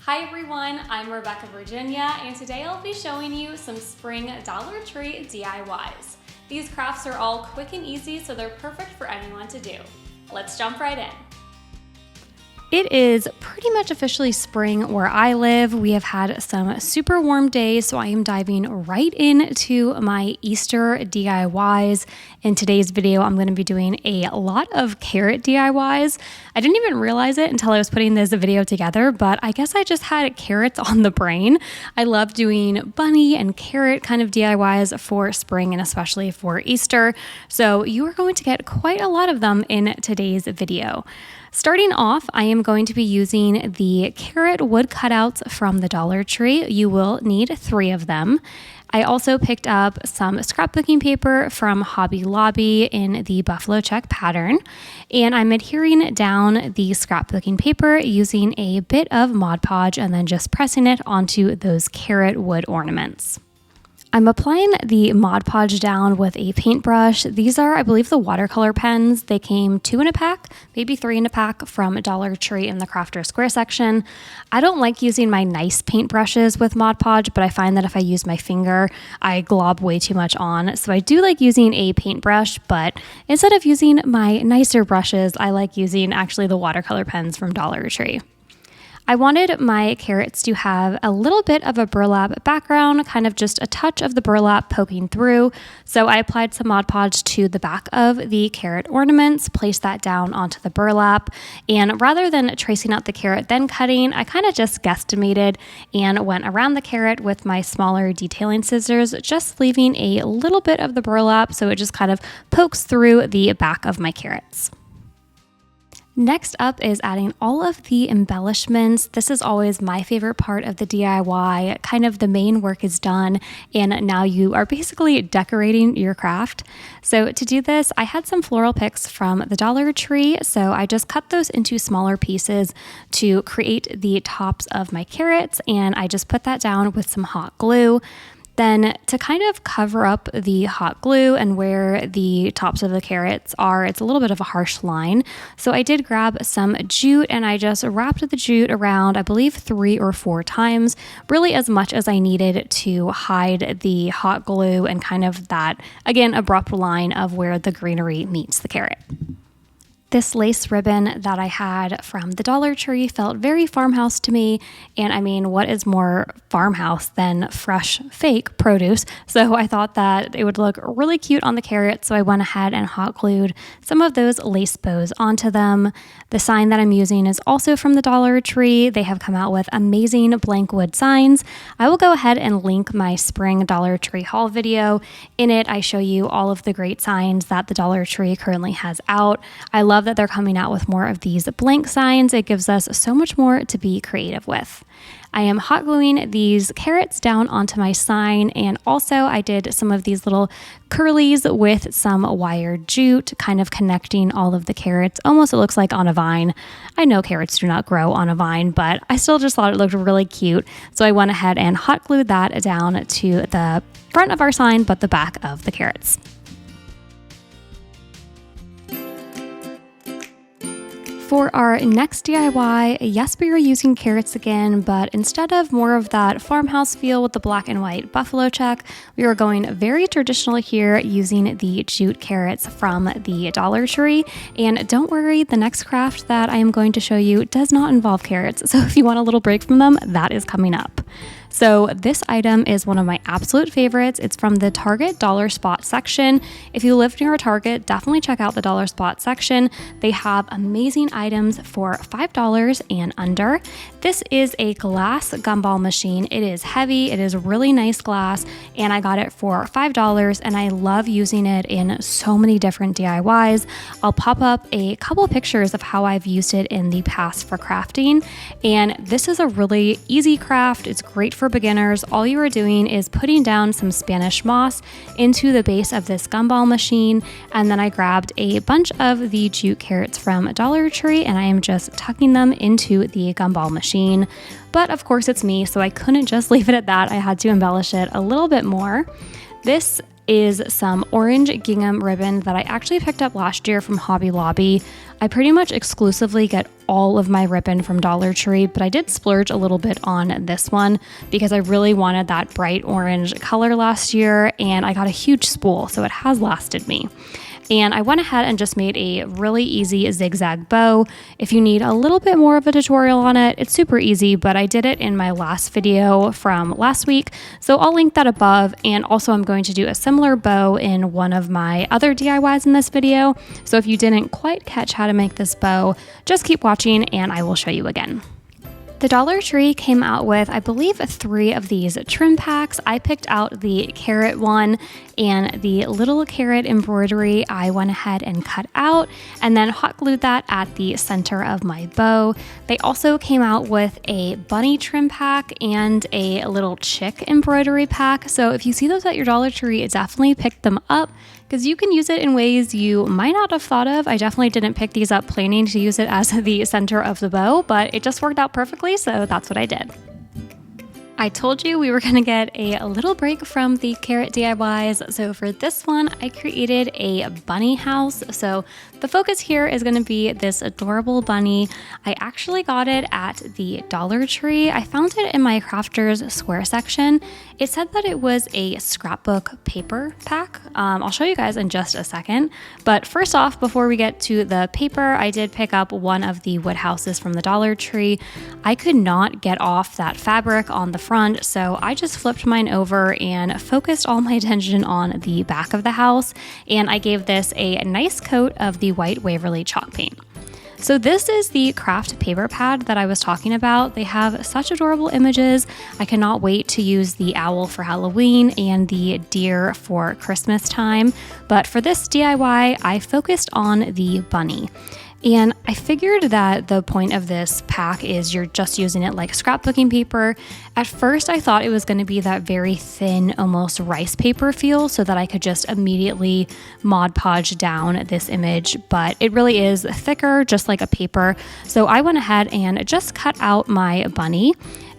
Hi everyone, I'm Rebecca Virginia, and today I'll be showing you some spring Dollar Tree DIYs. These crafts are all quick and easy, so they're perfect for anyone to do. Let's jump right in. It is pretty much officially spring where I live. We have had some super warm days, so I am diving right into my Easter DIYs. In today's video, I'm going to be doing a lot of carrot DIYs. I didn't even realize it until I was putting this video together, but I guess I just had carrots on the brain. I love doing bunny and carrot kind of DIYs for spring and especially for Easter, so you are going to get quite a lot of them in today's video. Starting off, I am going to be using the carrot wood cutouts from the Dollar Tree. You will need 3 of them. I also picked up some scrapbooking paper from Hobby Lobby in the buffalo check pattern, and I'm adhering down the scrapbooking paper using a bit of Mod Podge and then just pressing it onto those carrot wood ornaments. I'm applying the Mod Podge down with a paintbrush. These are, I believe, the watercolor pens. They came 2 in a pack, maybe 3 in a pack from Dollar Tree in the Crafter Square section. I don't like using my nice paintbrushes with Mod Podge, but I find that if I use my finger, I glob way too much on. So I do like using a paintbrush, but instead of using my nicer brushes, I like using actually the watercolor pens from Dollar Tree. I wanted my carrots to have a little bit of a burlap background, kind of just a touch of the burlap poking through. So I applied some Mod Podge to the back of the carrot ornaments, placed that down onto the burlap, and rather than tracing out the carrot then cutting, I kind of just guesstimated and went around the carrot with my smaller detailing scissors, just leaving a little bit of the burlap so it just kind of pokes through the back of my carrots. Next up is adding all of the embellishments. This is always my favorite part of the DIY. Kind of the main work is done, and now you are basically decorating your craft. So to do this, I had some floral picks from the Dollar Tree, so I just cut those into smaller pieces to create the tops of my carrots, and I just put that down with some hot glue. Then to kind of cover up the hot glue and where the tops of the carrots are, it's a little bit of a harsh line. So I did grab some jute and I just wrapped the jute around, I believe 3 or 4 times, really as much as I needed to hide the hot glue and kind of that, again, abrupt line of where the greenery meets the carrot. This lace ribbon that I had from the Dollar Tree felt very farmhouse to me, and I mean, what is more farmhouse than fresh, fake produce? So I thought that it would look really cute on the carrots, so I went ahead and hot glued some of those lace bows onto them. The sign that I'm using is also from the Dollar Tree. They have come out with amazing blank wood signs. I will go ahead and link my spring Dollar Tree haul video. In it, I show you all of the great signs that the Dollar Tree currently has out. I love that they're coming out with more of these blank signs. It gives us so much more to be creative with. I am hot gluing these carrots down onto my sign, and also I did some of these little curlies with some wired jute, kind of connecting all of the carrots. Almost it looks like on a vine. I know carrots do not grow on a vine, but I still just thought it looked really cute. So I went ahead and hot glued that down to the front of our sign, but the back of the carrots. For our next DIY, yes, we are using carrots again, but instead of more of that farmhouse feel with the black and white buffalo check, we are going very traditional here using the jute carrots from the Dollar Tree. And don't worry, the next craft that I am going to show you does not involve carrots. So if you want a little break from them, that is coming up. So this item is one of my absolute favorites. It's from the Target Dollar Spot section. If you live near a Target, definitely check out the Dollar Spot section. They have amazing items for $5 and under. This is a glass gumball machine. It is heavy, it is really nice glass, and I got it for $5, and I love using it in so many different DIYs. I'll pop up a couple pictures of how I've used it in the past for crafting, and this is a really easy craft. It's great for beginners. All you are doing is putting down some Spanish moss into the base of this gumball machine, and then I grabbed a bunch of the jute carrots from Dollar Tree and I am just tucking them into the gumball machine. But of course it's me, so I couldn't just leave it at that. I had to embellish it a little bit more. This is some orange gingham ribbon that I actually picked up last year from Hobby Lobby. I pretty much exclusively get all of my ribbon from Dollar Tree, but I did splurge a little bit on this one because I really wanted that bright orange color last year, and I got a huge spool, so it has lasted me. And I went ahead and just made a really easy zigzag bow. If you need a little bit more of a tutorial on it, it's super easy, but I did it in my last video from last week, so I'll link that above. And also I'm going to do a similar bow in one of my other DIYs in this video. So if you didn't quite catch how to make this bow, just keep watching and I will show you again. The Dollar Tree came out with, I believe, 3 of these trim packs. I picked out the carrot one, and the little carrot embroidery I went ahead and cut out and then hot glued that at the center of my bow. They also came out with a bunny trim pack and a little chick embroidery pack. So if you see those at your Dollar Tree, definitely pick them up because you can use it in ways you might not have thought of. I definitely didn't pick these up planning to use it as the center of the bow, but it just worked out perfectly, so that's what I did. I told you we were gonna get a little break from the carrot DIYs. So for this one, I created a bunny house. So the focus here is gonna be this adorable bunny. I actually got it at the Dollar Tree. I found it in my Crafters Square section. It said that it was a scrapbook paper pack. I'll show you guys in just a second. But first off, before we get to the paper, I did pick up one of the wood houses from the Dollar Tree. I could not get off that fabric on the front, so I just flipped mine over and focused all my attention on the back of the house, and I gave this a nice coat of the white Waverly chalk paint. So this is the craft paper pad that I was talking about. They have such adorable images. I cannot wait to use the owl for Halloween and the deer for Christmas time. But for this DIY, I focused on the bunny. And I figured that the point of this pack is you're just using it like scrapbooking paper. At first, I thought it was going to be that very thin, almost rice paper feel so that I could just immediately Mod Podge down this image, but it really is thicker, just like a paper. So I went ahead and just cut out my bunny,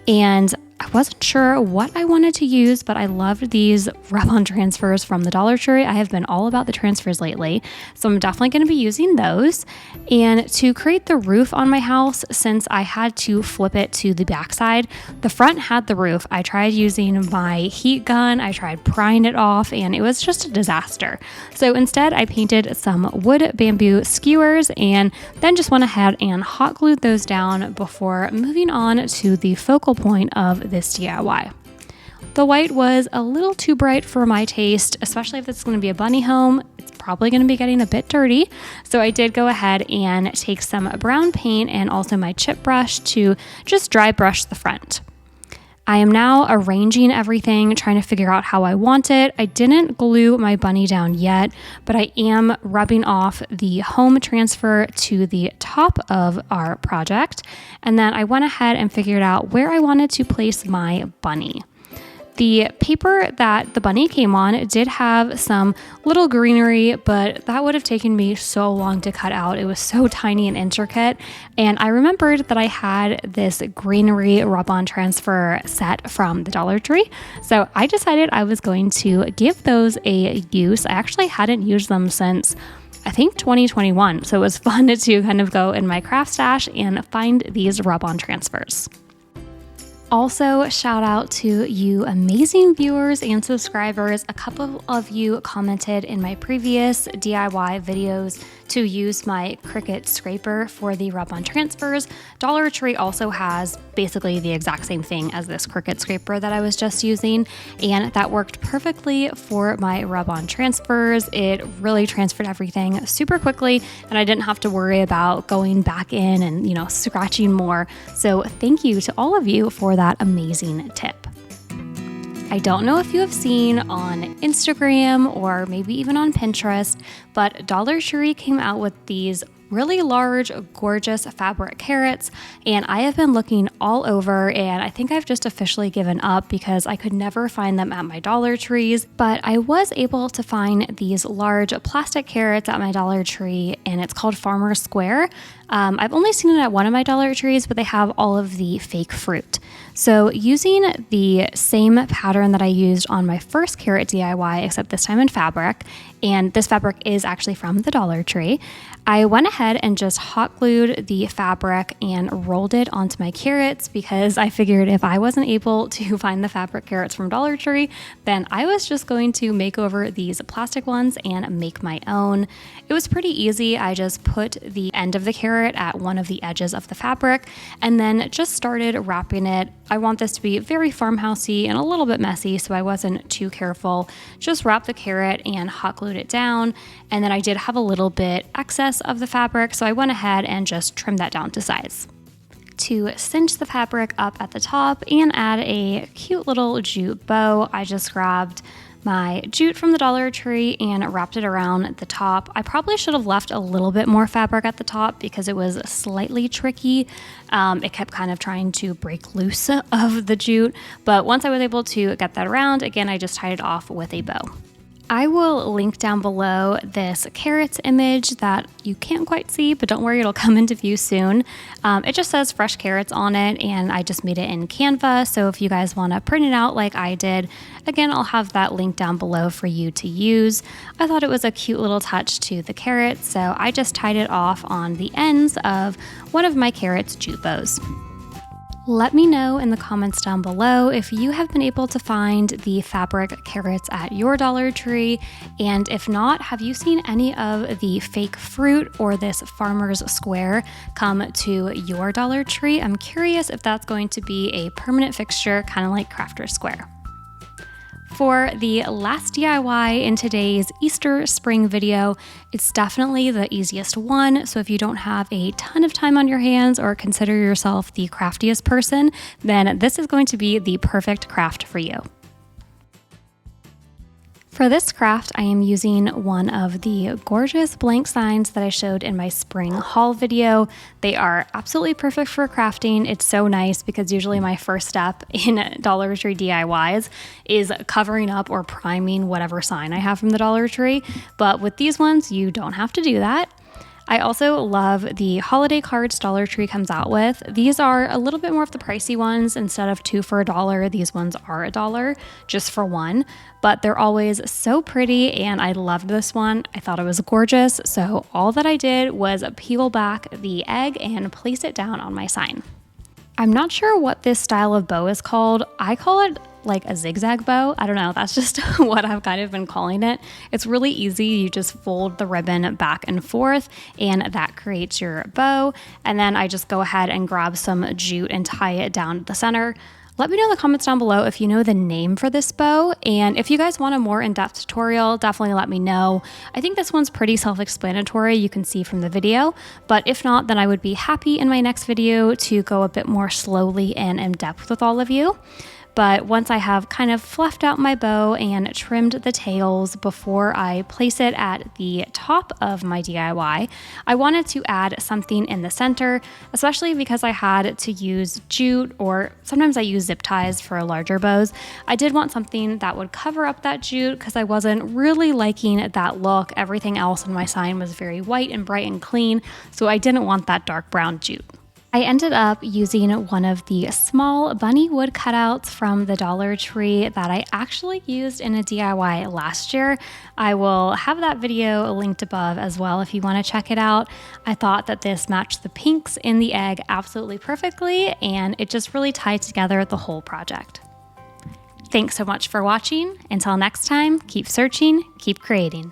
and I wasn't sure what I wanted to use, but I loved these rub-on transfers from the Dollar Tree. I have been all about the transfers lately, so I'm definitely going to be using those. And to create the roof on my house, since I had to flip it to the backside, the front had the roof. I tried using my heat gun, I tried prying it off, and it was just a disaster. So instead, I painted some wood bamboo skewers and then just went ahead and hot glued those down before moving on to the focal point of this DIY. The white was a little too bright for my taste, especially if it's going to be a bunny home. It's probably going to be getting a bit dirty. So I did go ahead and take some brown paint and also my chip brush to just dry brush the front. I am now arranging everything, trying to figure out how I want it. I didn't glue my bunny down yet, but I am rubbing off the home transfer to the top of our project. And then I went ahead and figured out where I wanted to place my bunny. The paper that the bunny came on did have some little greenery, but that would have taken me so long to cut out. It was so tiny and intricate. And I remembered that I had this greenery rub-on transfer set from the Dollar Tree. So I decided I was going to give those a use. I actually hadn't used them since I think 2021. So it was fun to kind of go in my craft stash and find these rub-on transfers. Also, shout out to you amazing viewers and subscribers. A couple of you commented in my previous DIY videos to use my Cricut scraper for the rub-on transfers. Dollar Tree also has basically the exact same thing as this Cricut scraper that I was just using, and that worked perfectly for my rub-on transfers. It really transferred everything super quickly, and I didn't have to worry about going back in and, scratching more. So thank you to all of you for that amazing tip. I don't know if you have seen on Instagram or maybe even on Pinterest, but Dollar Tree came out with these really large, gorgeous fabric carrots, and I have been looking all over, and I think I've just officially given up because I could never find them at my Dollar Trees, but I was able to find these large plastic carrots at my Dollar Tree, and it's called Farmer's Square. I've only seen it at one of my Dollar Trees, but they have all of the fake fruit. So using the same pattern that I used on my first carrot DIY, except this time in fabric, and this fabric is actually from the Dollar Tree, I went ahead and just hot glued the fabric and rolled it onto my carrots because I figured if I wasn't able to find the fabric carrots from Dollar Tree, then I was just going to make over these plastic ones and make my own. It was pretty easy. I just put the end of the carrot at one of the edges of the fabric and then just started wrapping it. I want this to be very farmhousey and a little bit messy, so I wasn't too careful. Just wrapped the carrot and hot glued it down, and then I did have a little bit excess of the fabric, so I went ahead and just trimmed that down to size. To cinch the fabric up at the top and add a cute little jute bow, I just grabbed my jute from the Dollar Tree and wrapped it around the top. I probably should have left a little bit more fabric at the top because it was slightly tricky. It kept kind of trying to break loose of the jute, but once I was able to get that around, again, I just tied it off with a bow. I will link down below this carrots image that you can't quite see, but don't worry, it'll come into view soon. It just says fresh carrots on it, and I just made it in Canva, so if you guys want to print it out like I did, again, I'll have that link down below for you to use. I thought it was a cute little touch to the carrots, so I just tied it off on the ends of one of my carrots jute bows. Let me know in the comments down below if you have been able to find the fabric carrots at your Dollar Tree, and if not, have you seen any of the fake fruit or this Farmer's Square come to your Dollar Tree? I'm curious if that's going to be a permanent fixture, kind of like Crafter's Square. For the last DIY in today's Easter spring video, it's definitely the easiest one, so if you don't have a ton of time on your hands or consider yourself the craftiest person, then this is going to be the perfect craft for you. For this craft, I am using one of the gorgeous blank signs that I showed in my spring haul video. They are absolutely perfect for crafting. It's so nice because usually my first step in Dollar Tree DIYs is covering up or priming whatever sign I have from the Dollar Tree. But with these ones, you don't have to do that. I also love the holiday cards Dollar Tree comes out with. These are a little bit more of the pricey ones. Instead of 2 for $1, these ones are $1 just for one, but they're always so pretty and I loved this one. I thought it was gorgeous, so all that I did was peel back the egg and place it down on my sign. I'm not sure what this style of bow is called. I call it like a zigzag bow. I don't know, that's just what I've kind of been calling it. It's really easy. You just fold the ribbon back and forth and that creates your bow. And then I just go ahead and grab some jute and tie it down the center. Let me know in the comments down below if you know the name for this bow, and if you guys want a more in-depth tutorial, definitely let me know. I think this one's pretty self-explanatory, you can see from the video, but if not, then I would be happy in my next video to go a bit more slowly and in-depth with all of you. But once I have kind of fluffed out my bow and trimmed the tails before I place it at the top of my DIY, I wanted to add something in the center, especially because I had to use jute, or sometimes I use zip ties for larger bows. I did want something that would cover up that jute because I wasn't really liking that look. Everything else on my sign was very white and bright and clean, so I didn't want that dark brown jute. I ended up using one of the small bunny wood cutouts from the Dollar Tree that I actually used in a DIY last year. I will have that video linked above as well if you want to check it out. I thought that this matched the pinks in the egg absolutely perfectly, and it just really tied together the whole project. Thanks so much for watching. Until next time, keep searching, keep creating.